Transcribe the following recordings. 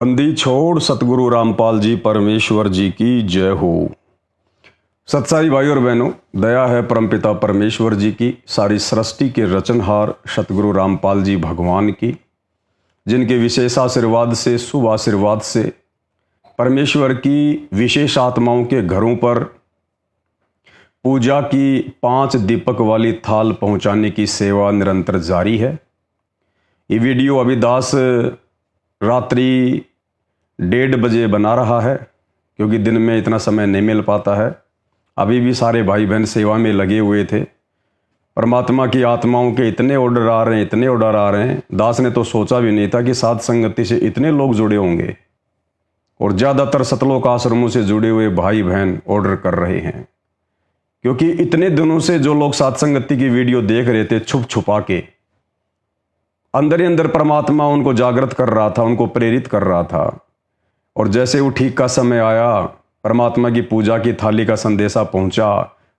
बंदी छोड़ सतगुरु रामपाल जी परमेश्वर जी की जय हो। सत्साई भाई और बहनों, दया है परमपिता परमेश्वर जी की, सारी सृष्टि के रचनहार सतगुरु रामपाल जी भगवान की, जिनके विशेष आशीर्वाद से, शुभ आशीर्वाद से परमेश्वर की विशेष आत्माओं के घरों पर पूजा की 5 दीपक वाली थाल पहुंचाने की सेवा निरंतर जारी है। ये वीडियो अभी दास रात्रि 1:30 बजे बना रहा है, क्योंकि दिन में इतना समय नहीं मिल पाता है। अभी भी सारे भाई बहन सेवा में लगे हुए थे। परमात्मा की आत्माओं के इतने ऑर्डर आ रहे हैं, इतने ऑर्डर आ रहे हैं, दास ने तो सोचा भी नहीं था कि साध संगति से इतने लोग जुड़े होंगे। और ज़्यादातर सतलोक आश्रमों से जुड़े हुए भाई बहन ऑर्डर कर रहे हैं, क्योंकि इतने दिनों से जो लोग साध संगति की वीडियो देख रहे थे छुप छुपा के, अंदर ही अंदर परमात्मा उनको जागृत कर रहा था, उनको प्रेरित कर रहा था। और जैसे वो ठीक का समय आया, परमात्मा की पूजा की थाली का संदेशा पहुंचा,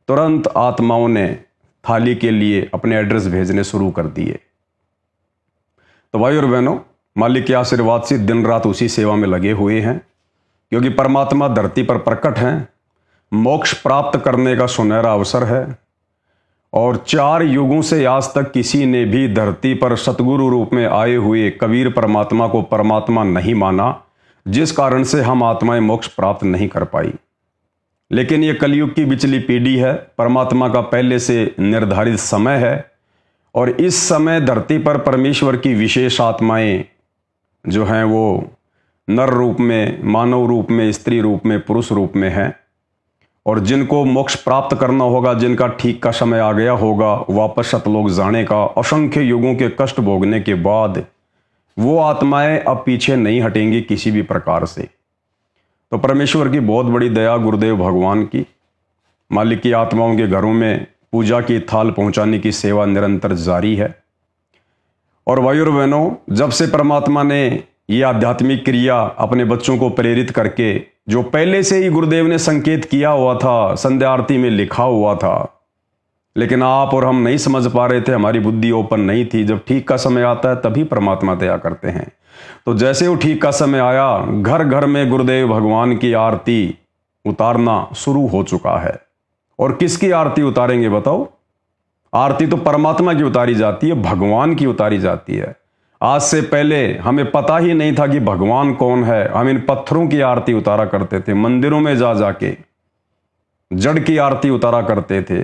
तुरंत आत्माओं ने थाली के लिए अपने एड्रेस भेजने शुरू कर दिए। तो भाई और बहनों, मालिक के आशीर्वाद से दिन रात उसी सेवा में लगे हुए हैं, क्योंकि परमात्मा धरती पर प्रकट हैं। मोक्ष प्राप्त करने का सुनहरा अवसर है, और 4 युगों से आज तक किसी ने भी धरती पर सतगुरु रूप में आए हुए कबीर परमात्मा को परमात्मा नहीं माना, जिस कारण से हम आत्माएं मोक्ष प्राप्त नहीं कर पाई। लेकिन ये कलयुग की बिचली पीढ़ी है, परमात्मा का पहले से निर्धारित समय है, और इस समय धरती पर परमेश्वर की विशेष आत्माएं जो हैं वो नर रूप में, मानव रूप में, स्त्री रूप में, पुरुष रूप में हैं। और जिनको मोक्ष प्राप्त करना होगा, जिनका ठीक का समय आ गया होगा वापस सतलोक जाने का, असंख्य युगों के कष्ट भोगने के बाद वो आत्माएं अब पीछे नहीं हटेंगी किसी भी प्रकार से। तो परमेश्वर की बहुत बड़ी दया, गुरुदेव भगवान की, मालिक की आत्माओं के घरों में पूजा की थाल पहुंचाने की सेवा निरंतर जारी है। और भाई और बहनों, जब से परमात्मा ने ये आध्यात्मिक क्रिया अपने बच्चों को प्रेरित करके, जो पहले से ही गुरुदेव ने संकेत किया हुआ था, संध्या आरती में लिखा हुआ था, लेकिन आप और हम नहीं समझ पा रहे थे, हमारी बुद्धि ओपन नहीं थी। जब ठीक का समय आता है तभी परमात्मा दया करते हैं। तो जैसे वो ठीक का समय आया, घर घर में गुरुदेव भगवान की आरती उतारना शुरू हो चुका है। और किसकी आरती उतारेंगे बताओ? आरती तो परमात्मा की उतारी जाती है, भगवान की उतारी जाती है। आज से पहले हमें पता ही नहीं था कि भगवान कौन है। हम इन पत्थरों की आरती उतारा करते थे, मंदिरों में जा जाके जड़ की आरती उतारा करते थे।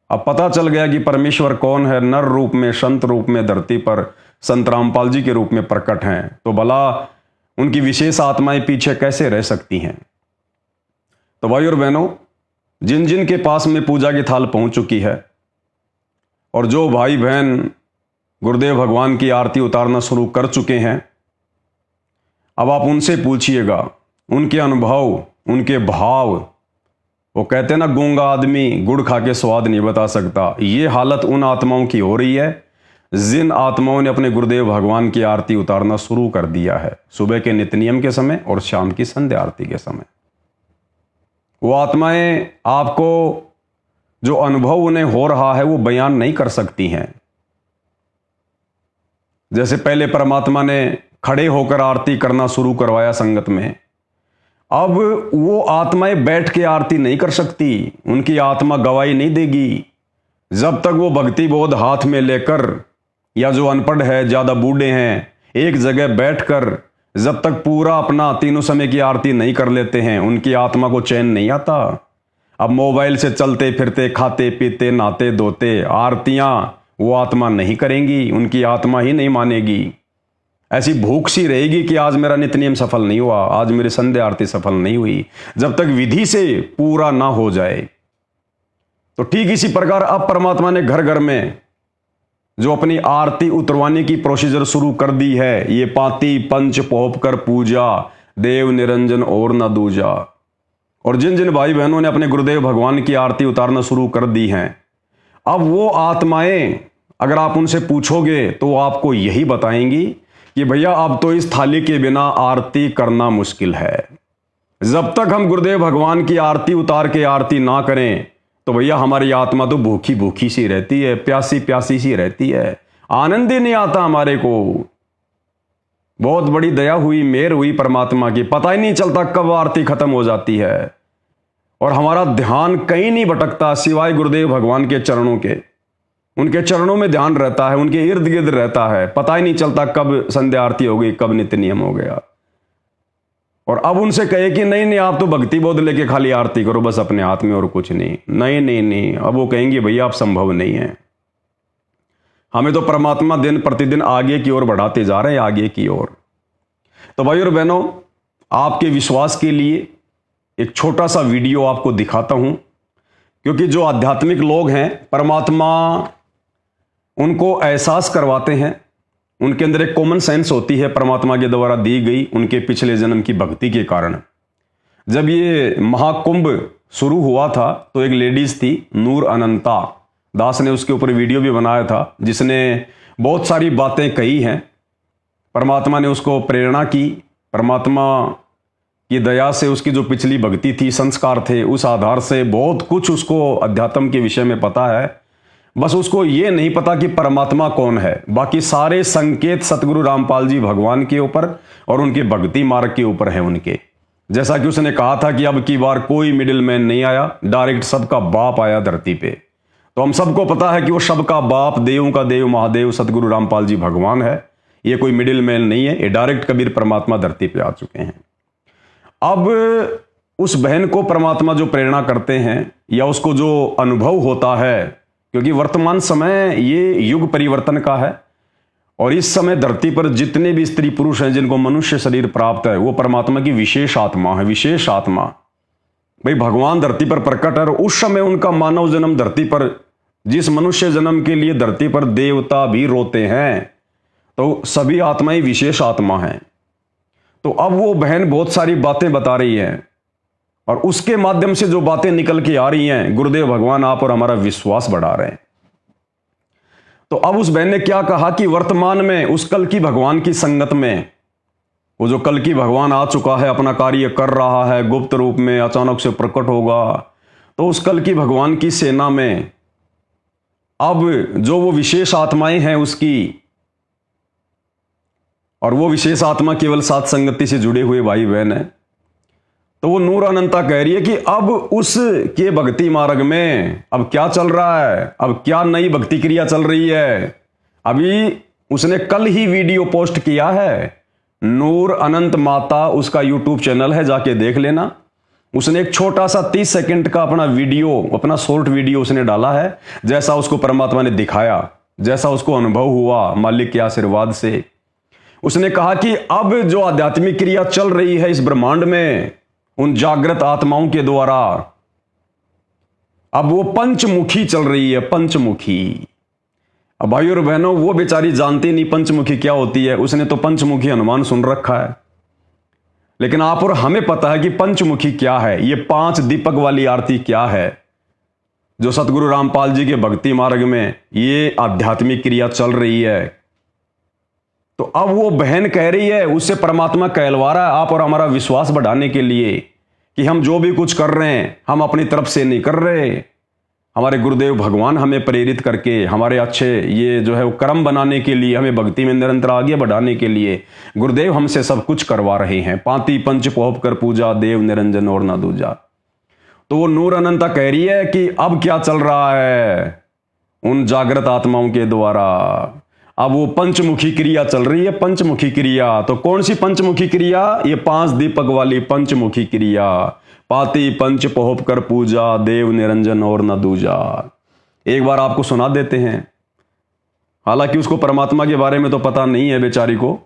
अब पता चल गया कि परमेश्वर कौन है, नर रूप में, संत रूप में धरती पर संत रामपाल जी के रूप में प्रकट हैं। तो भला उनकी विशेष आत्माएं पीछे कैसे रह सकती हैं? तो भाई और बहनों, जिन जिन के पास में पूजा की थाल पहुंच चुकी है, और जो भाई बहन गुरुदेव भगवान की आरती उतारना शुरू कर चुके हैं, अब आप उनसे पूछिएगा, उनके अनुभव, उनके भाव। वो कहते हैं ना, गूंगा आदमी गुड़ खा के स्वाद नहीं बता सकता। ये हालत उन आत्माओं की हो रही है जिन आत्माओं ने अपने गुरुदेव भगवान की आरती उतारना शुरू कर दिया है, सुबह के नित्य नियम के समय और शाम की संध्या आरती के समय। वो आत्माएं आपको जो अनुभव उन्हें हो रहा है वो बयान नहीं कर सकती हैं। जैसे पहले परमात्मा ने खड़े होकर आरती करना शुरू करवाया संगत में, अब वो आत्माएं बैठ के आरती नहीं कर सकती, उनकी आत्मा गवाही नहीं देगी जब तक वो भक्ति बोध हाथ में लेकर, या जो अनपढ़ है, ज्यादा बूढ़े हैं, एक जगह बैठकर जब तक पूरा अपना तीनों समय की आरती नहीं कर लेते हैं, उनकी आत्मा को चैन नहीं आता। अब मोबाइल से चलते फिरते, खाते पीते, नहाते धोते आरतियां वो आत्मा नहीं करेंगी, उनकी आत्मा ही नहीं मानेगी। ऐसी भूख सी रहेगी कि आज मेरा नित्य नियम सफल नहीं हुआ, आज मेरी संध्या आरती सफल नहीं हुई, जब तक विधि से पूरा ना हो जाए। तो ठीक इसी प्रकार अब परमात्मा ने घर घर में जो अपनी आरती उतरवाने की प्रोसीजर शुरू कर दी है, ये पाती पंच पोप कर पूजा, देव निरंजन और न दूजा। और जिन जिन भाई बहनों ने अपने गुरुदेव भगवान की आरती उतारना शुरू कर दी हैं, अब वो आत्माएं, अगर आप उनसे पूछोगे तो वो आपको यही बताएंगी कि भैया अब तो इस थाली के बिना आरती करना मुश्किल है। जब तक हम गुरुदेव भगवान की आरती उतार के आरती ना करें तो भैया हमारी आत्मा तो भूखी भूखी सी रहती है, प्यासी प्यासी सी रहती है, आनंद ही नहीं आता हमारे को। बहुत बड़ी दया हुई, मेहर हुई परमात्मा की। पता ही नहीं चलता कब आरती खत्म हो जाती है और हमारा ध्यान कहीं नहीं भटकता सिवाय गुरुदेव भगवान के चरणों के। उनके चरणों में ध्यान रहता है, उनके इर्द गिर्द रहता है। पता ही नहीं चलता कब संध्या आरती हो गई, कब नित्य नियम हो गया। और अब उनसे कहे कि नहीं नहीं, आप तो भक्ति बोध लेके खाली आरती करो बस अपने हाथ में और कुछ नहीं। नहीं नहीं नहीं, अब वो कहेंगे भैया आप संभव नहीं है। हमें तो परमात्मा दिन प्रतिदिन आगे की ओर बढ़ाते जा रहे हैं, आगे की ओर। तो भाई और बहनों, आपके विश्वास के लिए एक छोटा सा वीडियो आपको दिखाता हूं, क्योंकि जो आध्यात्मिक लोग हैं परमात्मा उनको एहसास करवाते हैं। उनके अंदर एक कॉमन सेंस होती है परमात्मा के द्वारा दी गई उनके पिछले जन्म की भक्ति के कारण। जब ये महाकुंभ शुरू हुआ था तो एक लेडीज थी, नूर अनंता दास ने उसके ऊपर वीडियो भी बनाया था, जिसने बहुत सारी बातें कही हैं। परमात्मा ने उसको प्रेरणा की, परमात्मा की दया से उसकी जो पिछली भक्ति थी, संस्कार थे, उस आधार से बहुत कुछ उसको अध्यात्म के विषय में पता है। बस उसको ये नहीं पता कि परमात्मा कौन है। बाकी सारे संकेत सतगुरु रामपाल जी भगवान के ऊपर और उनके भक्ति मार्ग के ऊपर है उनके। जैसा कि उसने कहा था कि अब की बार कोई मिडिल मैन नहीं आया, डायरेक्ट सबका बाप आया धरती पे। तो हम सबको पता है कि वो सबका बाप, देवों का देव, महादेव सतगुरु रामपाल जी भगवान है। ये कोई मिडिल मैन नहीं है, ये डायरेक्ट कबीर परमात्मा धरती पे आ चुके हैं। अब उस बहन को परमात्मा जो प्रेरणा करते हैं या उसको जो अनुभव होता है, क्योंकि वर्तमान समय ये युग परिवर्तन का है और इस समय धरती पर जितने भी स्त्री पुरुष हैं जिनको मनुष्य शरीर प्राप्त है, वो परमात्मा की विशेष आत्मा है। विशेष आत्मा भाई, भगवान धरती पर प्रकट है और उस समय उनका मानव जन्म धरती पर, जिस मनुष्य जन्म के लिए धरती पर देवता भी रोते हैं, तो सभी आत्माएं विशेष आत्मा हैं। तो अब वो बहन बहुत सारी बातें बता रही है और उसके माध्यम से जो बातें निकल के आ रही हैं, गुरुदेव भगवान आप और हमारा विश्वास बढ़ा रहे हैं। तो अब उस बहन ने क्या कहा कि वर्तमान में उस कल की भगवान की संगत में, वो जो कल की भगवान आ चुका है, अपना कार्य कर रहा है, गुप्त रूप में अचानक से प्रकट होगा, तो उस कल की भगवान की सेना में अब जो वो विशेष आत्माएं हैं उसकी, और वो विशेष आत्मा केवल साथ संगति से जुड़े हुए भाई बहन है। तो वो नूर अनंता कह रही है कि अब उस के भक्ति मार्ग में अब क्या चल रहा है, अब क्या नई भक्ति क्रिया चल रही है। अभी उसने कल ही वीडियो पोस्ट किया है, नूर अनंत माता उसका यूट्यूब चैनल है, जाके देख लेना। उसने एक छोटा सा 30 सेकंड का अपना वीडियो, अपना शॉर्ट वीडियो उसने डाला है, जैसा उसको परमात्मा ने दिखाया, जैसा उसको अनुभव हुआ मालिक के आशीर्वाद से। उसने कहा कि अब जो आध्यात्मिक क्रिया चल रही है इस ब्रह्मांड में उन जागृत आत्माओं के द्वारा, अब वो पंचमुखी चल रही है, पंचमुखी। अब भाई और बहनों, वो बेचारी जानती नहीं पंचमुखी क्या होती है। उसने तो पंचमुखी हनुमान सुन रखा है, लेकिन आप और हमें पता है कि पंचमुखी क्या है, ये 5 दीपक वाली आरती क्या है, जो सतगुरु रामपाल जी के भक्ति मार्ग में ये आध्यात्मिक क्रिया चल रही है। तो अब वो बहन कह रही है, उससे परमात्मा कहलवा रहा है आप और हमारा विश्वास बढ़ाने के लिए कि हम जो भी कुछ कर रहे हैं हम अपनी तरफ से नहीं कर रहे। हमारे गुरुदेव भगवान हमें प्रेरित करके हमारे अच्छे ये जो है वो कर्म बनाने के लिए, हमें भक्ति में निरंतर आगे बढ़ाने के लिए गुरुदेव हमसे सब कुछ करवा रहे हैं। पांति पंच पोहप कर पूजा, देव निरंजन और ना दूजा। तो वो नूर अनंता कह रही है कि अब क्या चल रहा है उन जागृत आत्माओं के द्वारा, अब वो पंचमुखी क्रिया चल रही है, पंचमुखी क्रिया। तो कौन सी पंचमुखी क्रिया? ये 5 दीपक वाली पंचमुखी क्रिया। पाती पंच पोहप कर पूजा, देव निरंजन और न दूजा। एक बार आपको सुना देते हैं। हालांकि उसको परमात्मा के बारे में तो पता नहीं है बेचारी को,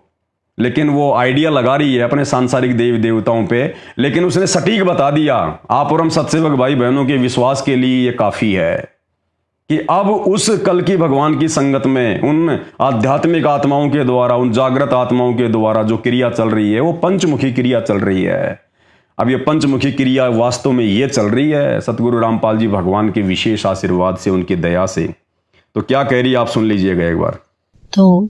लेकिन वो आइडिया लगा रही है अपने सांसारिक देव देवताओं पे, लेकिन उसने सटीक बता दिया। आप और हम सत्सेवक भाई बहनों के विश्वास के लिए ये काफी है कि अब उस कल की भगवान की संगत में उन आध्यात्मिक आत्माओं के द्वारा, उन जागृत आत्माओं के द्वारा जो क्रिया चल रही है वो पंचमुखी क्रिया चल रही है। अब ये पंचमुखी क्रिया वास्तव में ये चल रही है सतगुरु रामपाल जी भगवान के विशेष आशीर्वाद से, उनकी दया से। तो क्या कह रही है आप सुन लीजिएगा एक बार। तो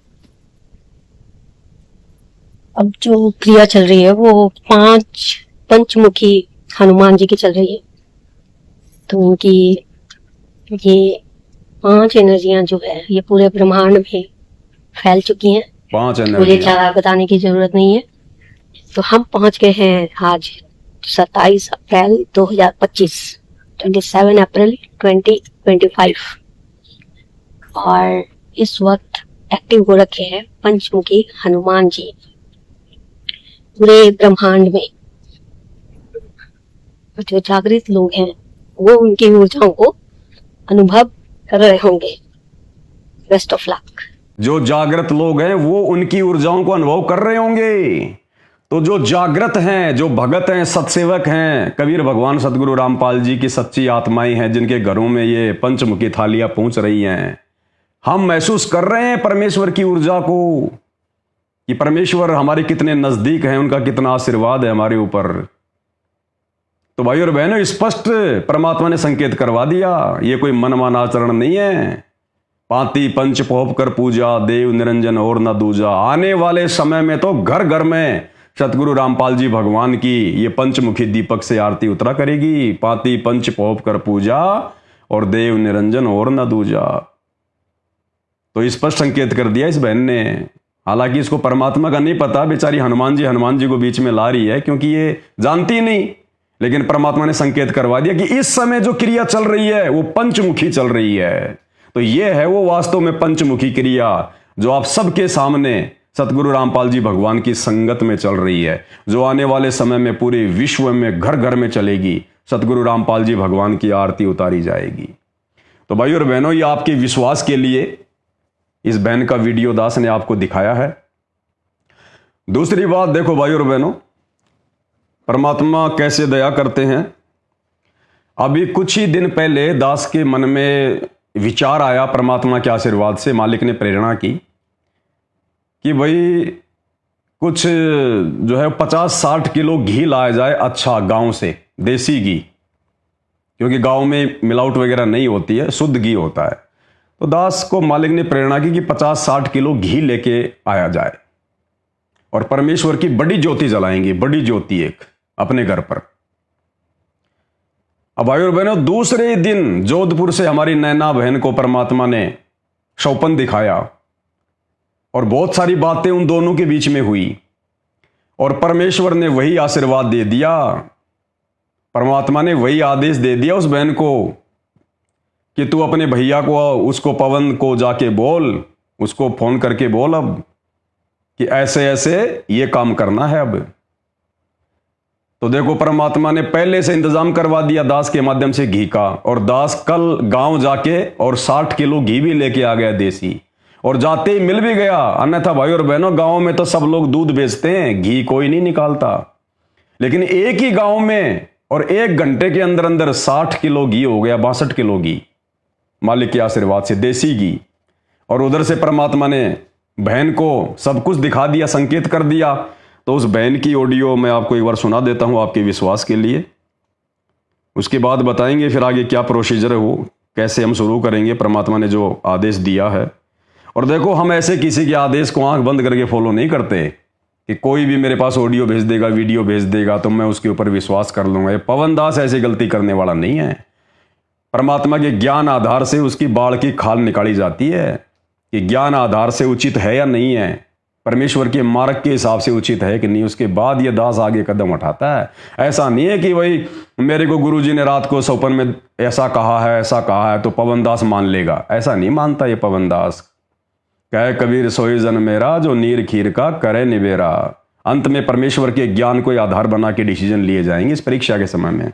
अब जो क्रिया चल रही है वो 5 पंचमुखी हनुमान जी की चल रही है। तो उनकी ये 5 एनर्जियां जो है ये पूरे ब्रह्मांड में फैल चुकी हैं 5 मुझे एनर्जी। ज़्यादा बताने की ज़रूरत नहीं है। तो हम पहुंच गए हैं आज 27 अप्रैल 2025, 27 अप्रैल 2025, और इस वक्त एक्टिव हो रखे हैं पंचमुखी हनुमान जी पूरे ब्रह्मांड में। जो जागृत लोग हैं वो उनकी ऊर्जाओं को अनुभव कर रहे होंगे। Best of luck. जो जागृत लोग हैं वो उनकी ऊर्जाओं को अनुभव कर रहे होंगे। तो जो जागृत हैं, जो भगत हैं, सत्सेवक हैं, कबीर भगवान सतगुरु रामपाल जी की सच्ची आत्माएं हैं, जिनके घरों में ये पंचमुखी थालियां पहुंच रही हैं, हम महसूस कर रहे हैं परमेश्वर की ऊर्जा को कि परमेश्वर हमारे कितने नजदीक हैं, उनका कितना आशीर्वाद है हमारे ऊपर। तो भाई और बहनों, स्पष्ट परमात्मा ने संकेत करवा दिया, ये कोई मनमाना आचरण नहीं है। पाती पंच पोप कर पूजा, देव निरंजन और न दूजा। आने वाले समय में तो घर घर में सतगुरु रामपाल जी भगवान की ये पंचमुखी दीपक से आरती उतरा करेगी। पाती पंच पोप कर पूजा और देव निरंजन और न दूजा। तो स्पष्ट संकेत कर दिया इस बहन ने। हालांकि इसको परमात्मा का नहीं पता, बेचारी हनुमान जी को बीच में ला रही है, क्योंकि ये जानती नहीं। लेकिन परमात्मा ने संकेत करवा दिया कि इस समय जो क्रिया चल रही है वो पंचमुखी चल रही है। तो ये है वो वास्तव में पंचमुखी क्रिया जो आप सबके सामने सतगुरु रामपाल जी भगवान की संगत में चल रही है, जो आने वाले समय में पूरे विश्व में घर घर में चलेगी। सतगुरु रामपाल जी भगवान की आरती उतारी जाएगी। तो भाई और बहनों, ये आपके विश्वास के लिए इस बहन का वीडियो दास ने आपको दिखाया है। दूसरी बात देखो भाई और बहनों, परमात्मा कैसे दया करते हैं। अभी कुछ ही दिन पहले दास के मन में विचार आया, परमात्मा के आशीर्वाद से मालिक ने प्रेरणा की कि भाई कुछ जो है 50-60 किलो घी लाया जाए, अच्छा गांव से देसी घी, क्योंकि गांव में मिलावट वगैरह नहीं होती है, शुद्ध घी होता है। तो दास को मालिक ने प्रेरणा की कि 50-60 किलो घी लेके आया जाए और परमेश्वर की बड़ी ज्योति जलाएंगे, बड़ी ज्योति एक अपने घर पर। अब भाई और बहनों, दूसरे दिन जोधपुर से हमारी नैना बहन को परमात्मा ने सौपन दिखाया और बहुत सारी बातें उन दोनों के बीच में हुई और परमेश्वर ने वही आशीर्वाद दे दिया। परमात्मा ने वही आदेश दे दिया उस बहन को कि तू अपने भैया को, उसको पवन को जाके बोल, उसको फोन करके बोल अब कि ऐसे ऐसे ये काम करना है अब। तो देखो, परमात्मा ने पहले से इंतजाम करवा दिया दास के माध्यम से घी का, और दास कल गांव जाके और 60 किलो घी भी लेके आ गया देसी, और जाते ही मिल भी गया। अन्यथा भाई और बहनों, गांव में तो सब लोग दूध बेचते हैं, घी कोई नहीं निकालता। लेकिन एक ही गांव में और 1 घंटे के अंदर अंदर 60 किलो घी हो गया, 62 किलो घी मालिक के आशीर्वाद से, देसी घी। और उधर से परमात्मा ने बहन को सब कुछ दिखा दिया, संकेत कर दिया। तो उस बहन की ऑडियो मैं आपको एक बार सुना देता हूं आपके विश्वास के लिए। उसके बाद बताएंगे फिर आगे क्या प्रोसीजर है, वो कैसे हम शुरू करेंगे, परमात्मा ने जो आदेश दिया है। और देखो, हम ऐसे किसी के आदेश को आंख बंद करके फॉलो नहीं करते कि कोई भी मेरे पास ऑडियो भेज देगा, वीडियो भेज देगा तो मैं उसके ऊपर विश्वास कर लूंगा। ये पवन दास ऐसी गलती करने वाला नहीं है। परमात्मा के ज्ञान आधार से उसकी बाढ़ की खाल निकाली जाती है कि ज्ञान आधार से उचित है या नहीं है, परमेश्वर के मार्ग के हिसाब से उचित है कि नहीं, उसके बाद ये दास आगे कदम उठाता है। ऐसा नहीं है कि भाई मेरे को गुरुजी ने रात को सौपन में ऐसा कहा है, ऐसा कहा है तो पवन दास मान लेगा, ऐसा नहीं मानता ये पवन दास। कहे कबीर सोई जन मेरा, जो नीर खीर का करे निबेरा। अंत में परमेश्वर के ज्ञान को आधार बना के डिसीजन लिए जाएंगे इस परीक्षा के समय में।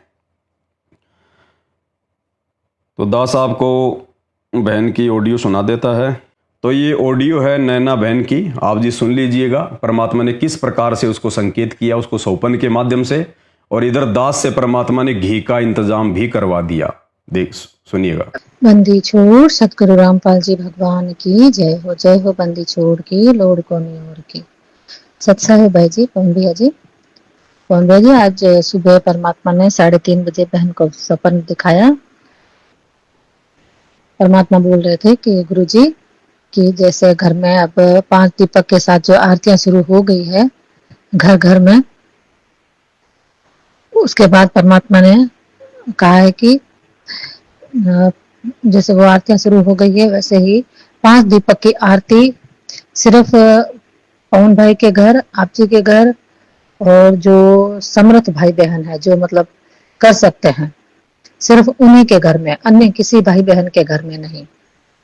तो दास आपको बहन की ऑडियो सुना देता है। तो ये ऑडियो है नैना बहन की, आप जी सुन लीजिएगा परमात्मा ने किस प्रकार से उसको संकेत किया, उसको सौपन के माध्यम से। और इधर दास से परमात्मा ने घी का इंतजाम भी करवा दिया। देख सुनिएगा। बंदी छोड़ सतगुरु रामपाल जी भगवान की जय हो, जय हो। बंदी छोड़ की लोड़ को नहीं और की। सत्सा है भाई जी, पवन भैया जी। पवन भैया जी, आज सुबह परमात्मा ने 3:30 बजे बहन को सपन दिखाया। परमात्मा बोल रहे थे कि गुरुजी कि जैसे घर में अब 5 दीपक के साथ जो आरतियां शुरू हो गई है घर घर में, उसके बाद परमात्मा ने कहा है कि जैसे वो आरतियां शुरू हो गई है वैसे ही 5 दीपक की आरती सिर्फ पवन भाई के घर, आप जी के घर, और जो समर्थ भाई बहन है जो मतलब कर सकते हैं, सिर्फ उन्हीं के घर में, अन्य किसी भाई बहन के घर में नहीं।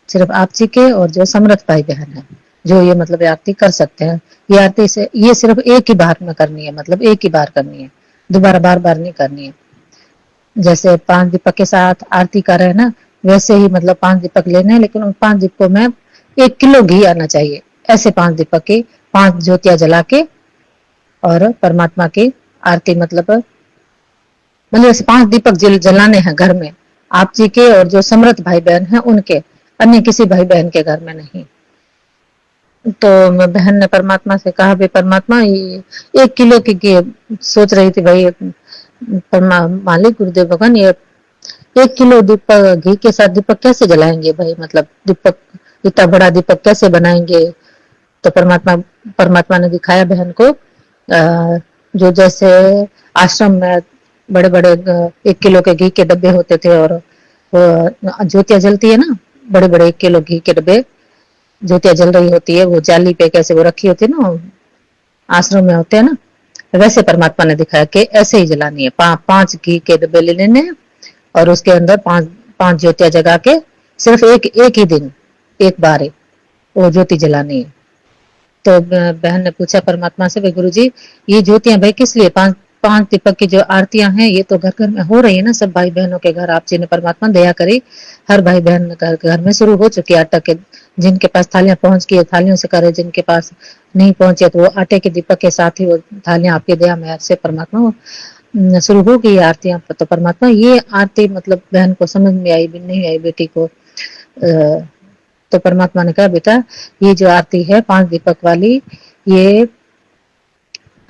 सिर्फ आप जी के और जो समर्थ भाई बहन है जो ये मतलब आरती कर सकते हैं। ये आरती से ये सिर्फ एक ही बार में करनी है, मतलब एक ही बार करनी है, दोबारा बार बार नहीं करनी है। जैसे 5 दीपक के साथ आरती कर रहे हैं ना, वैसे ही मतलब 5 दीपक लेने हैं, लेकिन उन 5 दीपकों में 1 किलो घी आना चाहिए। ऐसे 5 दीपक की 5 ज्योतियां जला के और परमात्मा की आरती मतलब ऐसे 5 दीपक जलाने हैं घर में, आप जी के और जो समर्थ भाई बहन है उनके, अन्य किसी भाई बहन के घर में नहीं। तो मैं बहन ने परमात्मा से कहा, भाई परमात्मा ये 1 किलो की सोच रही थी भाई, मालिक गुरुदेव भगवान ये 1 किलो दीपक घी के साथ दीपक कैसे जलाएंगे भाई, मतलब दीपक इतना बड़ा दीपक कैसे बनाएंगे। तो परमात्मा परमात्मा ने दिखाया बहन को, जो जैसे आश्रम में बड़े बड़े 1 किलो के घी के डब्बे होते थे, और वो ज्योतियां जलती है ना, बड़े बड़े 1 किलो घी के डब्बे, ज्योतियां जल रही होती है, वो जाली पे कैसे वो रखी होती है ना, आश्रम में होते हैं ना, वैसे परमात्मा ने दिखाया कि ऐसे ही जलानी है। 5 घी के डब्बे ले लेने हैं और उसके अंदर 5 ज्योतियां जगा के सिर्फ एक ही दिन एक बार वो ज्योति जलानी है। तो बहन ने पूछा परमात्मा से, भाई गुरुजी ये ज्योतियां भाई किस लिए, 5 दीपक की जो आरतियां हैं ये तो घर घर में हो रही है ना, सब भाई बहनों के घर, आप जी ने परमात्मा दया करी, हर भाई बहन घर में शुरू हो चुकी है आटा के, जिनके पास थालियां पहुंच गई थालियों से करे, जिनके पास नहीं पहुंचे तो वो आटे के दीपक के साथ ही वो थालियां आपकी दया में से परमात्मा शुरू हो गई आरतियां। तो परमात्मा ये आरती मतलब बहन को समझ में आई भी नहीं आई बेटी को, तो परमात्मा ने कहा बेटा ये जो आरती है 5 दीपक वाली, ये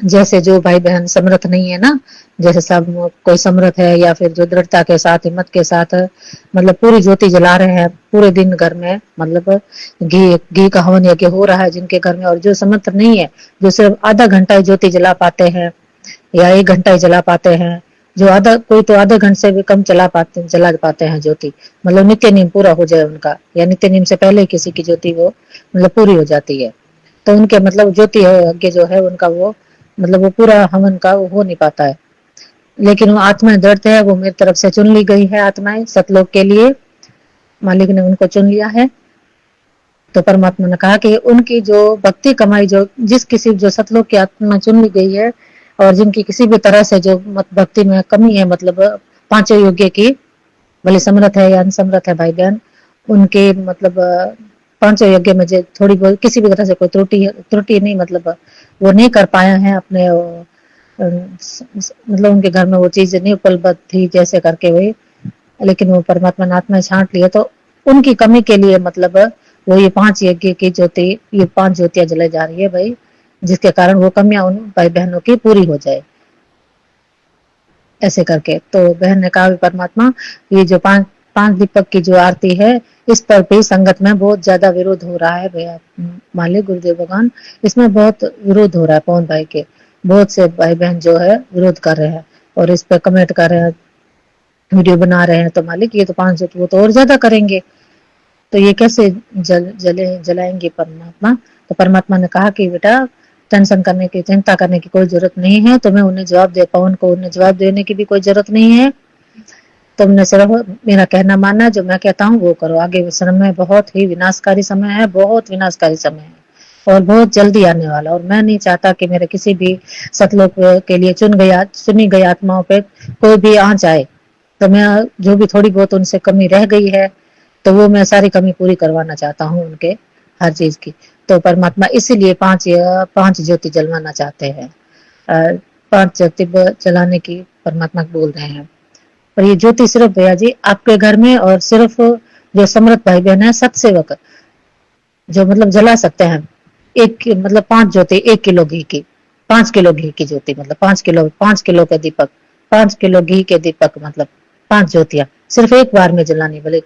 जैसे जो भाई बहन समर्थ नहीं है ना, जैसे सब कोई समर्थ है या फिर जो दृढ़ता के साथ हिम्मत के साथ मतलब पूरी ज्योति जला रहे हैं पूरे दिन घर में, मतलब घी का हवन यज्ञ हो रहा है जिनके घर में, और जो समर्थ नहीं है जो सिर्फ आधा घंटा ज्योति जला पाते हैं या 1 घंटा ही जला पाते हैं, जो आधा कोई तो आधे घंटे से भी कम जला पाते हैं ज्योति, मतलब नित्य नियम पूरा हो जाए उनका, या नित्य नियम से पहले किसी की ज्योति वो मतलब पूरी हो जाती है, तो उनके मतलब ज्योति यज्ञ जो है उनका वो मतलब वो पूरा हवन का वो हो नहीं पाता है। लेकिन वो आत्माएं दृढ़ है, वो मेरी तरफ से चुन ली गई है आत्माएं सतलोक के लिए, मालिक ने उनको चुन लिया है। तो परमात्मा ने कहा कि उनकी जो भक्ति कमाई, जो जिस किसी जो सतलोक की आत्मा चुन ली गई है और जिनकी किसी भी तरह से जो भक्ति में कमी है, मतलब 5 योग्य की, भले समर्थ है या अनसमर्थ है भाई बहन, उनके मतलब 5 यज्ञ में जो थोड़ी बहुत किसी भी तरह से कोई त्रुटि नहीं, मतलब वो नहीं कर पाया है अपने मतलब उनके घर में वो चीज नहीं उपलब्ध थी जैसे करके वही, लेकिन वो परमात्मा ने आत्मा छांट लिया, तो उनकी कमी के लिए मतलब वो ये 5 यज्ञ की ज्योति, ये 5 ज्योतियां जलाई जा रही है भाई, जिसके कारण वो कमियां उन भाई बहनों की पूरी हो जाए ऐसे करके। तो बहन ने कहा परमात्मा ये जो 5 दीपक की जो आरती है इस पर भी संगत में बहुत ज्यादा विरोध हो रहा है भैया, मालिक गुरुदेव भगवान इसमें बहुत विरोध हो रहा है, पवन भाई के बहुत से भाई बहन जो है विरोध कर रहे हैं और इस पे कमेंट कर रहे हैं, वीडियो बना रहे हैं, तो मालिक ये तो 5 वो तो और ज्यादा करेंगे, तो ये कैसे जलाएंगे परमात्मा। तो परमात्मा ने कहा कि बेटा टेंशन करने की चिंता करने की कोई जरूरत नहीं है, तुम्हें उन्हें जवाब दे पवन को उन्हें जवाब देने की भी कोई जरूरत नहीं है, तुमने सिर्फ मेरा कहना मानना, जो मैं कहता हूँ वो करो, आगे समय बहुत ही विनाशकारी समय है, बहुत विनाशकारी समय है और बहुत जल्दी आने वाला, और मैं नहीं चाहता कि मेरे किसी भी सतलोक के लिए चुनी गई आत्माओं पे कोई भी आंच आए, तो मैं जो भी थोड़ी बहुत उनसे कमी रह गई है तो वो मैं सारी कमी पूरी करवाना चाहता हूँ उनके हर चीज की। तो परमात्मा इसीलिए 5 ज्योति जलवाना चाहते हैं, 5 ज्योति जलाने की परमात्मा बोल रहे हैं। और ये ज्योति सिर्फ भैया जी आपके घर में और सिर्फ जो समर्थ भाई बहन है सतसेवक जो मतलब जला सकते हैं, एक मतलब 5 ज्योति 1 किलो घी की, 5 किलो घी की ज्योति, मतलब 5 किलो का दीपक, 5 किलो घी के दीपक, मतलब 5 ज्योतियां सिर्फ एक बार में जलानी, भले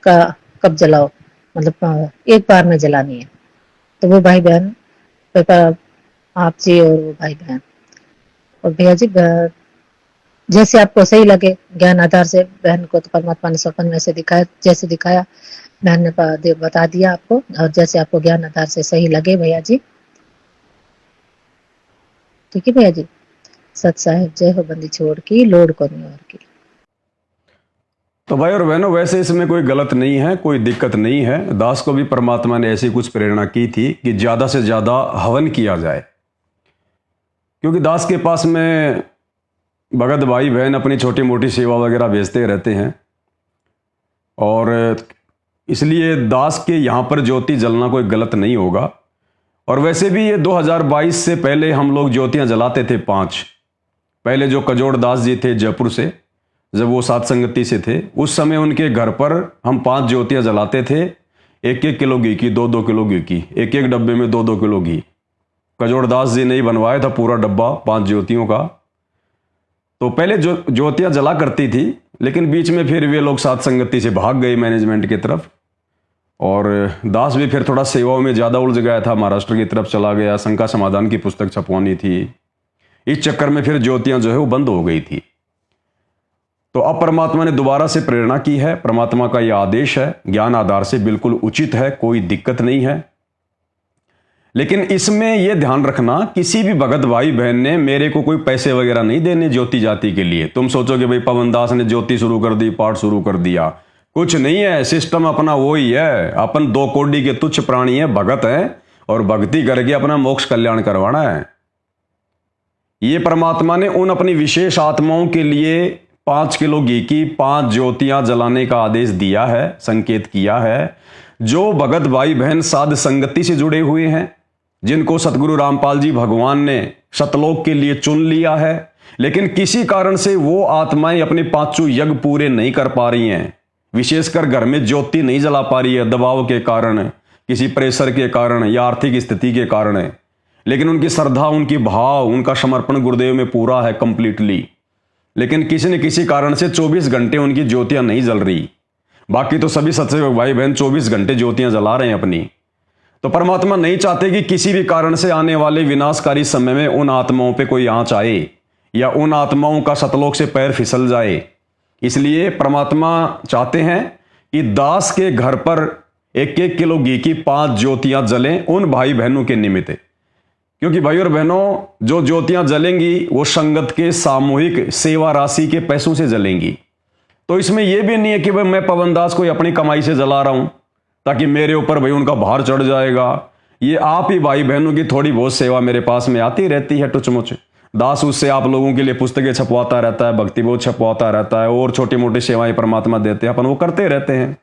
कब जलाओ, मतलब एक बार में जलानी है। तो वो भाई बहन आप जी और वो भाई बहन और भैया जी जैसे आपको सही लगे ज्ञान आधार से, बहन को तो परमात्मा ने स्वप्न में से दिखाया, जैसे दिखाया बहन ने बता दिया आपको, और जैसे आपको ज्ञान आधार से सही लगे भैया जी ठीक है भैया जी। सत साहेब जय हो बंदी छोड़ की, लोड को नहीं और की। तो भाई और बहनों, वैसे इसमें कोई गलत नहीं है, कोई दिक्कत नहीं है। दास को भी परमात्मा ने ऐसी कुछ प्रेरणा की थी कि ज़्यादा से ज़्यादा हवन किया जाए, क्योंकि दास के पास में भगत भाई बहन अपनी छोटी मोटी सेवा वगैरह भेजते रहते हैं, और इसलिए दास के यहाँ पर ज्योति जलना कोई गलत नहीं होगा। और वैसे भी ये 2022 से पहले हम लोग ज्योतियाँ जलाते थे 5। पहले जो कजोड़ दास जी थे जयपुर से, जब वो सात संगति से थे, उस समय उनके घर पर हम 5 ज्योतियाँ जलाते थे। 1-1 किलो घी की, 2-2 किलो घी की, एक एक डब्बे में 2-2 किलो घी। कजोड़ दास जी ने ही बनवाया था पूरा डब्बा 5 ज्योतियों का। तो पहले जो ज्योतियाँ जला करती थी, लेकिन बीच में फिर वे लोग सात संगति से भाग गए मैनेजमेंट की तरफ, और दास भी फिर थोड़ा सेवाओं में ज़्यादा उलझ गया था, महाराष्ट्र की तरफ चला गया, शंका समाधान की पुस्तक छपवानी थी। इस चक्कर में फिर ज्योतियाँ जो है वो बंद हो गई थी। तो अब परमात्मा ने दोबारा से प्रेरणा की है। परमात्मा का यह आदेश है, ज्ञान आधार से बिल्कुल उचित है, कोई दिक्कत नहीं है। लेकिन इसमें यह ध्यान रखना, किसी भी भगत भाई बहन ने मेरे को कोई पैसे वगैरह नहीं देने ज्योति जाति के लिए। तुम सोचोगे भाई पवन दास ने ज्योति शुरू कर दी, पाठ शुरू कर दिया, कुछ नहीं है। सिस्टम अपना वो ही है। अपन 2 कोड़ी के तुच्छ प्राणी है, भगत है, और भक्ति करके अपना मोक्ष कल्याण करवाना है। ये परमात्मा ने उन अपनी विशेष आत्माओं के लिए 5 किलो घी की 5 ज्योतियां जलाने का आदेश दिया है, संकेत किया है। जो भगत भाई बहन साध संगति से जुड़े हुए हैं, जिनको सतगुरु रामपाल जी भगवान ने सतलोक के लिए चुन लिया है, लेकिन किसी कारण से वो आत्माएं अपने 5 यज्ञ पूरे नहीं कर पा रही हैं, विशेषकर घर में ज्योति नहीं जला पा रही है, दबाव के कारण, किसी प्रेशर के कारण या आर्थिक स्थिति के कारण है, लेकिन उनकी श्रद्धा, उनकी भाव, उनका समर्पण गुरुदेव में पूरा है कंप्लीटली, लेकिन किसी न किसी कारण से 24 घंटे उनकी ज्योतियां नहीं जल रही। बाकी तो सभी सत्संग भाई बहन 24 घंटे ज्योतियां जला रहे हैं अपनी। तो परमात्मा नहीं चाहते कि किसी भी कारण से आने वाले विनाशकारी समय में उन आत्माओं पे कोई आंच आए या उन आत्माओं का सतलोक से पैर फिसल जाए। इसलिए परमात्मा चाहते हैं कि दास के घर पर 1-1 किलो घी की 5 ज्योतियां जलें उन भाई बहनों के निमित्त, क्योंकि भाई और बहनों, जो ज्योतियां जलेंगी वो संगत के सामूहिक सेवा राशि के पैसों से जलेंगी। तो इसमें यह भी नहीं है कि भाई मैं पवन दास को अपनी कमाई से जला रहा हूं ताकि मेरे ऊपर भाई उनका भार चढ़ जाएगा। ये आप ही भाई बहनों की थोड़ी बहुत सेवा मेरे पास में आती रहती है टुचमुच। दास उससे आप लोगों के लिए पुस्तकें छपवाता रहता है, भक्ति बोध छपवाता रहता है, और छोटी मोटी सेवाएं परमात्मा देते हैं, अपन वो करते रहते हैं।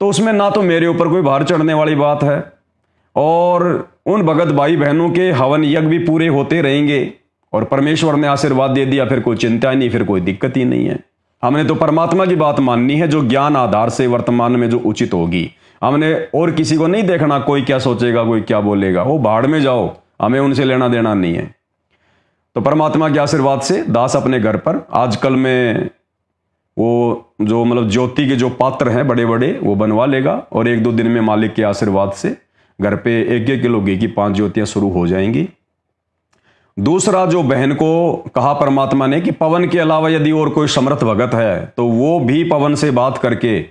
तो उसमें ना तो मेरे ऊपर कोई भार चढ़ने वाली बात है, और उन भगत भाई बहनों के हवन यज्ञ भी पूरे होते रहेंगे, और परमेश्वर ने आशीर्वाद दे दिया, फिर कोई चिंता नहीं, फिर कोई दिक्कत ही नहीं है। हमने तो परमात्मा की बात माननी है, जो ज्ञान आधार से वर्तमान में जो उचित होगी। हमने और किसी को नहीं देखना, कोई क्या सोचेगा, कोई क्या बोलेगा, वो भाड़ में जाओ, हमें उनसे लेना देना नहीं है। तो परमात्मा के आशीर्वाद से दास अपने घर पर आजकल में वो जो मतलब ज्योति के जो पात्र हैं बड़े बड़े वो बनवा लेगा, और 1-2 दिन में मालिक के आशीर्वाद से घर पे 1-1 किलो घी की 5 ज्योतियां शुरू हो जाएंगी। दूसरा, जो बहन को कहा परमात्मा ने कि पवन के अलावा यदि और कोई समर्थ भगत है तो वो भी पवन से बात करके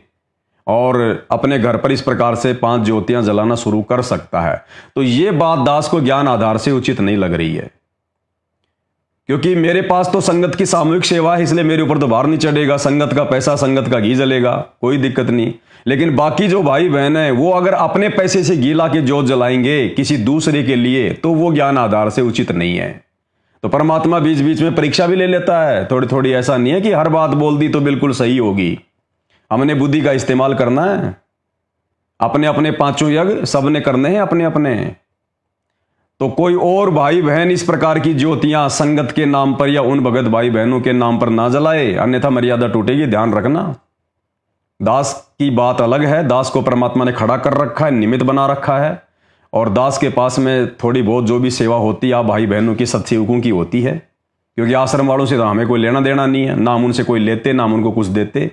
और अपने घर पर इस प्रकार से 5 ज्योतियां जलाना शुरू कर सकता है। तो ये बात दास को ज्ञान आधार से उचित नहीं लग रही है, क्योंकि मेरे पास तो संगत की सामूहिक सेवा है, इसलिए मेरे ऊपर तो भार नहीं चढ़ेगा। संगत का पैसा, संगत का घी जलेगा, कोई दिक्कत नहीं। लेकिन बाकी जो भाई बहन है वो अगर अपने पैसे से घी ला के जोत जलाएंगे किसी दूसरे के लिए, तो वो ज्ञान आधार से उचित नहीं है। तो परमात्मा बीच बीच में परीक्षा भी ले लेता है थोड़ी थोड़ी। ऐसा नहीं है कि हर बात बोल दी तो बिल्कुल सही होगी। हमने बुद्धि का इस्तेमाल करना है। अपने अपने 5 यज्ञ सबने करने हैं अपने अपने। तो कोई और भाई बहन इस प्रकार की ज्योतियां संगत के नाम पर या उन भगत भाई बहनों के नाम पर ना जलाए, अन्यथा मर्यादा टूटेगी, ध्यान रखना। दास की बात अलग है। दास को परमात्मा ने खड़ा कर रखा है, निमित्त बना रखा है, और दास के पास में थोड़ी बहुत जो भी सेवा होती है आप भाई बहनों की सत्सेवकों की होती है, क्योंकि आश्रम वालों से तो हमें कोई लेना देना नहीं है, ना हम उनसे कोई लेते ना हम उनको कुछ देते।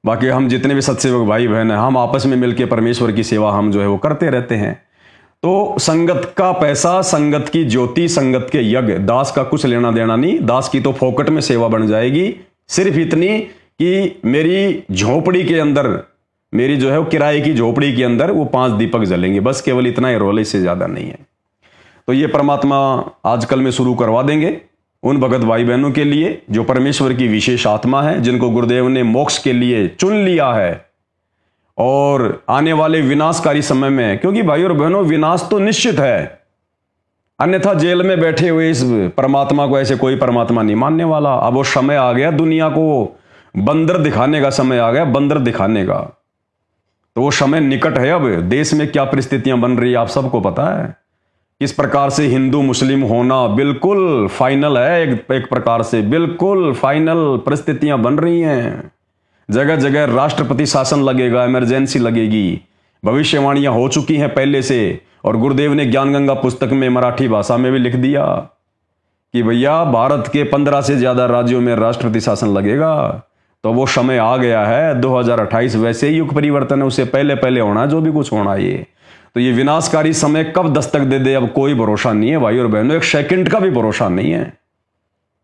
बाकी हम जितने भी सत्सेवक भाई बहन हैं, हम आपस में मिलकर परमेश्वर की सेवा हम जो है वो करते रहते हैं। तो संगत का पैसा, संगत की ज्योति, संगत के यज्ञ, दास का कुछ लेना देना नहीं। दास की तो फोकट में सेवा बन जाएगी, सिर्फ इतनी कि मेरी झोपड़ी के अंदर, मेरी जो है वो किराए की झोपड़ी के अंदर वो 5 दीपक जलेंगे, बस केवल इतना ही रोल है, इससे ज्यादा नहीं है। तो ये परमात्मा आजकल में शुरू करवा देंगे उन भगत भाई बहनों के लिए जो परमेश्वर की विशेष आत्मा है, जिनको गुरुदेव ने मोक्ष के लिए चुन लिया है और आने वाले विनाशकारी समय में, क्योंकि भाई और बहनों विनाश तो निश्चित है, अन्यथा जेल में बैठे हुए इस परमात्मा को ऐसे कोई परमात्मा नहीं मानने वाला। अब वो समय आ गया, दुनिया को बंदर दिखाने का समय आ गया, बंदर दिखाने का। तो वो समय निकट है। अब देश में क्या परिस्थितियां बन रही है आप सबको पता है, किस प्रकार से हिंदू मुस्लिम होना बिल्कुल फाइनल है, एक प्रकार से बिल्कुल फाइनल परिस्थितियां बन रही हैं। जगह जगह राष्ट्रपति शासन लगेगा, इमरजेंसी लगेगी, भविष्यवाणियां हो चुकी हैं पहले से। और गुरुदेव ने ज्ञान गंगा पुस्तक में मराठी भाषा में भी लिख दिया कि भैया भारत के 15 से ज्यादा राज्यों में राष्ट्रपति शासन लगेगा। तो वो समय आ गया है, 2028 वैसे ही युग परिवर्तन है, उससे पहले पहले होना जो भी कुछ होना। ये तो ये विनाशकारी समय कब दस्तक दे दे अब कोई भरोसा नहीं है भाई और बहनों, एक सेकंड का भी भरोसा नहीं है।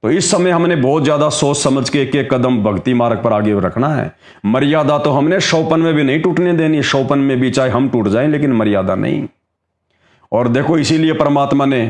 तो इस समय हमने बहुत ज्यादा सोच समझ के एक एक कदम भक्ति मार्ग पर आगे रखना है। मर्यादा तो हमने शौपन में भी नहीं टूटने देनी, शौपन में भी चाहे हम टूट जाएं लेकिन मर्यादा नहीं। और देखो इसीलिए परमात्मा ने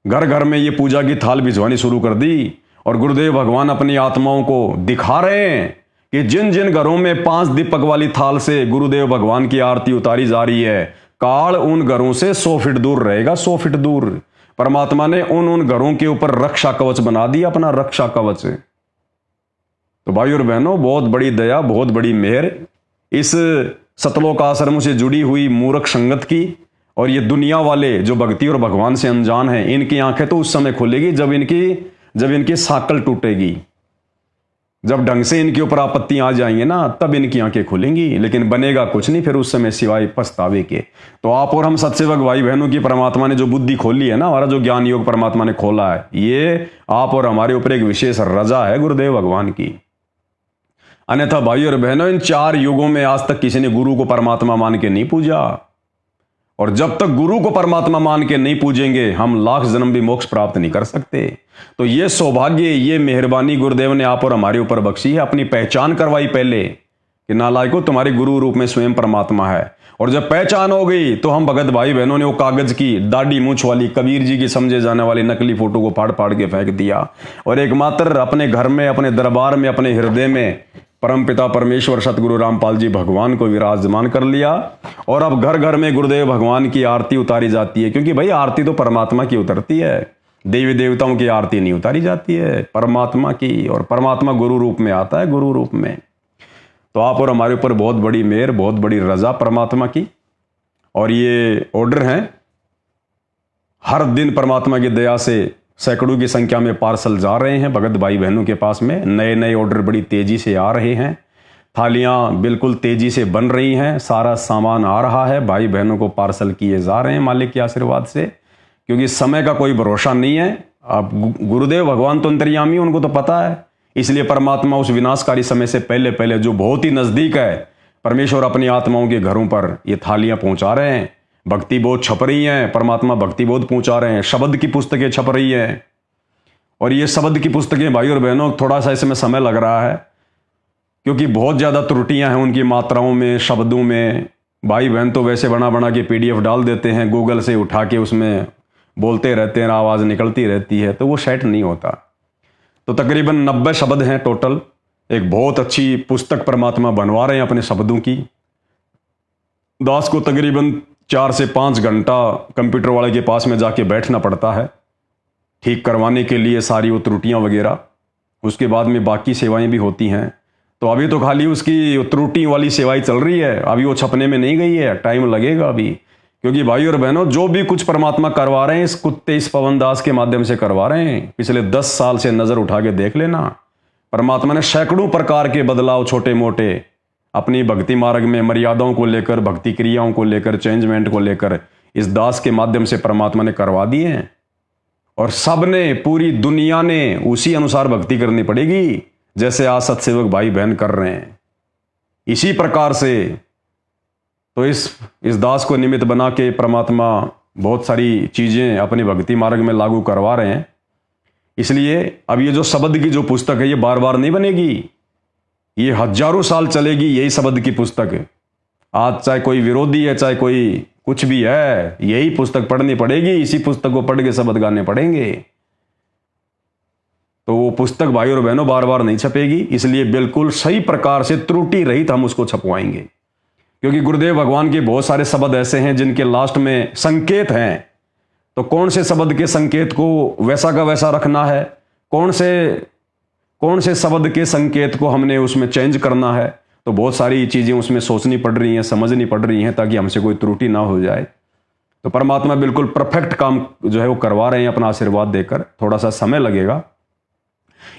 घर घर में ये पूजा की थाल भिजवानी शुरू कर दी। और गुरुदेव भगवान अपनी आत्माओं को दिखा रहे हैं कि जिन जिन घरों में 5 दीपक वाली थाल से गुरुदेव भगवान की आरती उतारी जा रही है, काल उन घरों से 100 फीट दूर रहेगा, 100 फीट दूर। परमात्मा ने उन घरों के ऊपर रक्षा कवच बना दिया, अपना रक्षा कवच। तो भाई और बहनों, बहुत बड़ी दया, बहुत बड़ी मेहर इस सतलोक आश्रम से जुड़ी हुई मूर्ख संगत की। और ये दुनिया वाले जो भक्ति और भगवान से अनजान हैं, इनकी आंखें तो उस समय खुलेगी जब इनकी साकल टूटेगी, जब ढंग से इनके ऊपर आपत्तियां आ जाएंगे ना, तब इनकी आंखें खुलेंगी। लेकिन बनेगा कुछ नहीं फिर उस समय सिवाय पछतावे के। तो आप और हम सत्सेवक भाई बहनों की परमात्मा ने जो बुद्धि खोली है ना, हमारा जो ज्ञान योग परमात्मा ने खोला है, ये आप और हमारे ऊपर एक विशेष रजा है गुरुदेव भगवान की। अन्यथा भाई और बहनों, इन 4 युगों में आज तक किसी ने गुरु को परमात्मा मान के नहीं पूजा। और जब तक गुरु को परमात्मा मान के नहीं पूजेंगे, हम लाख जन्म भी मोक्ष प्राप्त नहीं कर सकते। तो ये सौभाग्य, ये मेहरबानी गुरुदेव ने आप और हमारे ऊपर बख्शी है। अपनी पहचान करवाई पहले कि नालायको तुम्हारे गुरु रूप में स्वयं परमात्मा है। और जब पहचान हो गई तो हम भगत भाई बहनों ने वो कागज की दाढ़ी मूछ वाली कबीर जी की समझे जाने वाली नकली फोटो को फाड़ फाड़ के फेंक दिया और एकमात्र अपने घर में, अपने दरबार में, अपने हृदय में परमपिता परमेश्वर सतगुरु रामपाल जी भगवान को विराजमान कर लिया। और अब घर घर में गुरुदेव भगवान की आरती उतारी जाती है, क्योंकि भाई आरती तो परमात्मा की उतरती है, देवी देवताओं की आरती नहीं उतारी जाती है, परमात्मा की। और परमात्मा गुरु रूप में आता है, गुरु रूप में। तो आप और हमारे ऊपर बहुत बड़ी मेहर, बहुत बड़ी रजा परमात्मा की। और ये ऑर्डर हैं, हर दिन परमात्मा की दया से सैकड़ों की संख्या में पार्सल जा रहे हैं भगत भाई बहनों के पास में। नए नए ऑर्डर बड़ी तेजी से आ रहे हैं, थालियां बिल्कुल तेजी से बन रही हैं, सारा सामान आ रहा है, भाई बहनों को पार्सल किए जा रहे हैं मालिक के आशीर्वाद से। क्योंकि समय का कोई भरोसा नहीं है। अब गुरुदेव भगवान तो अंतर्यामी, उनको तो पता है। इसलिए परमात्मा उस विनाशकारी समय से पहले पहले, जो बहुत ही नजदीक है, परमेश्वर अपनी आत्माओं के घरों पर ये थालियां पहुंचा रहे हैं। भक्ति बोध छप रही हैं, परमात्मा भक्ति बोध पहुंचा रहे हैं, शब्द की पुस्तकें छप रही हैं। और ये शब्द की पुस्तकें भाई और बहनों, थोड़ा सा इसमें समय लग रहा है क्योंकि बहुत ज़्यादा त्रुटियां हैं उनकी मात्राओं में, शब्दों में। भाई बहन तो वैसे बना बना के PDF डाल देते हैं, गूगल से उठा के उसमें बोलते रहते हैं, आवाज़ निकलती रहती है, तो वो सेट नहीं होता। तो तकरीबन 90 शब्द हैं टोटल। एक बहुत अच्छी पुस्तक परमात्मा बनवा रहे हैं अपने शब्दों की। दास को तकरीबन 4 से 5 घंटा कंप्यूटर वाले के पास में जाके बैठना पड़ता है ठीक करवाने के लिए सारी वो त्रुटियां वगैरह। उसके बाद में बाकी सेवाएं भी होती हैं। तो अभी तो खाली उसकी त्रुटि वाली सेवाएं चल रही है, अभी वो छपने में नहीं गई है, टाइम लगेगा अभी। क्योंकि भाई और बहनों, जो भी कुछ परमात्मा करवा रहे हैं इस कुत्ते, इस पवन दास के माध्यम से करवा रहे हैं। पिछले 10 साल से नजर उठा के देख लेना, परमात्मा ने सैकड़ों प्रकार के बदलाव छोटे मोटे अपनी भक्ति मार्ग में, मर्यादाओं को लेकर, भक्ति क्रियाओं को लेकर, चेंजमेंट को लेकर इस दास के माध्यम से परमात्मा ने करवा दिए हैं। और सब ने, पूरी दुनिया ने उसी अनुसार भक्ति करनी पड़ेगी जैसे आज सत्सेवक भाई बहन कर रहे हैं, इसी प्रकार से। तो इस दास को निमित्त बना के परमात्मा बहुत सारी चीजें अपनी भक्ति मार्ग में लागू करवा रहे हैं। इसलिए अब ये जो शब्द की जो पुस्तक है, ये बार बार नहीं बनेगी, ये हजारों साल चलेगी यही शब्द की पुस्तक। आज चाहे कोई विरोधी है, चाहे कोई कुछ भी है, यही पुस्तक पढ़नी पड़ेगी, इसी पुस्तक को पढ़ के शब्द गाने पड़ेंगे। तो वो पुस्तक भाई और बहनों बार बार नहीं छपेगी, इसलिए बिल्कुल सही प्रकार से त्रुटि रहित हम उसको छपवाएंगे। क्योंकि गुरुदेव भगवान के बहुत सारे शब्द ऐसे हैं जिनके लास्ट में संकेत हैं, तो कौन से शब्द के संकेत को वैसा का वैसा रखना है, कौन से शब्द के संकेत को हमने उसमें चेंज करना है, तो बहुत सारी चीजें उसमें सोचनी पड़ रही हैं, समझनी पड़ रही हैं, ताकि हमसे कोई त्रुटि ना हो जाए। तो परमात्मा बिल्कुल परफेक्ट काम जो है वो करवा रहे हैं अपना आशीर्वाद देकर। थोड़ा सा समय लगेगा,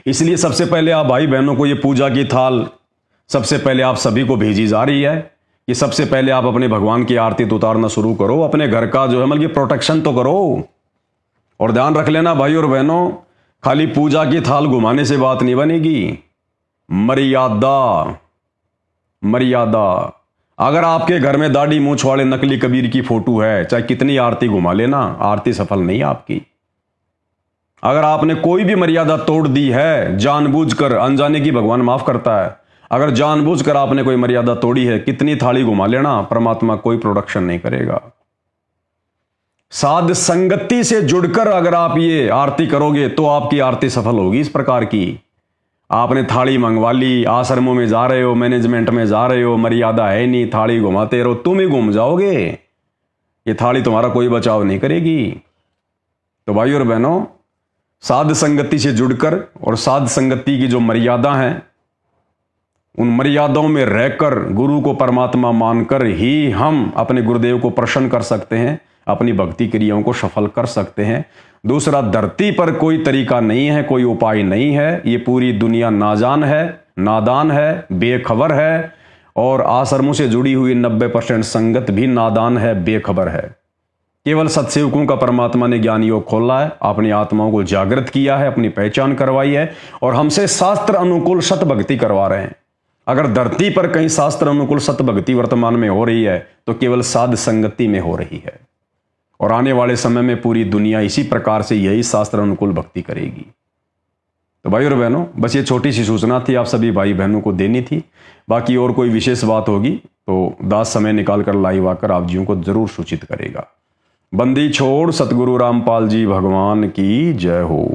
इसलिए सबसे पहले आप भाई बहनों को ये पूजा की थाल सबसे पहले आप सभी को भेजी जा रही है कि सबसे पहले आप अपने भगवान की आरती तो उतारना शुरू करो, अपने घर का जो है मतलब कि प्रोटेक्शन तो करो। और ध्यान रख लेना भाई और बहनों, खाली पूजा की थाल घुमाने से बात नहीं बनेगी। मर्यादा। अगर आपके घर में दाढ़ी मूंछ वाले नकली कबीर की फोटो है, चाहे कितनी आरती घुमा लेना, आरती सफल नहीं आपकी। अगर आपने कोई भी मर्यादा तोड़ दी है जानबूझकर, अनजाने की भगवान माफ करता है, अगर जानबूझकर आपने कोई मर्यादा तोड़ी है, कितनी थाली घुमा लेना, परमात्मा कोई प्रोडक्शन नहीं करेगा। साध संगति से जुड़कर अगर आप ये आरती करोगे तो आपकी आरती सफल होगी। इस प्रकार की आपने थाली मंगवा ली, आश्रमों में जा रहे हो, मैनेजमेंट में जा रहे हो, मर्यादा है नहीं, थाली घुमाते रहो, तुम ही घूम जाओगे, ये थाली तुम्हारा कोई बचाव नहीं करेगी। तो भाई और बहनों, साध संगति से जुड़कर और साध संगति की जो मर्यादा है, उन मर्यादाओं में रहकर गुरु को परमात्मा मानकर ही हम अपने गुरुदेव को प्रसन्न कर सकते हैं, अपनी भक्ति क्रियाओं को सफल कर सकते हैं। दूसरा, धरती पर कोई तरीका नहीं है, कोई उपाय नहीं है। ये पूरी दुनिया नाजान है, नादान है, बेखबर है, और आश्रमों से जुड़ी हुई 90% संगत भी नादान है, बेखबर है। केवल सत्सेवकों का परमात्मा ने ज्ञान योग खोला है, अपनी आत्माओं को जागृत किया है, अपनी पहचान करवाई है, और हमसे शास्त्र अनुकूल सत भक्ति करवा रहे हैं। अगर धरती पर कहीं शास्त्र अनुकूल सत भक्ति वर्तमान में हो रही है तो केवल साध संगति में हो रही है, और आने वाले समय में पूरी दुनिया इसी प्रकार से यही शास्त्र अनुकूल भक्ति करेगी। तो भाई और बहनों, बस ये छोटी सी सूचना थी, आप सभी भाई बहनों को देनी थी। बाकी और कोई विशेष बात होगी तो दास समय निकाल कर लाइव आकर आप जियों को जरूर सूचित करेगा। बंदी छोड़ सतगुरु रामपाल जी भगवान की जय हो।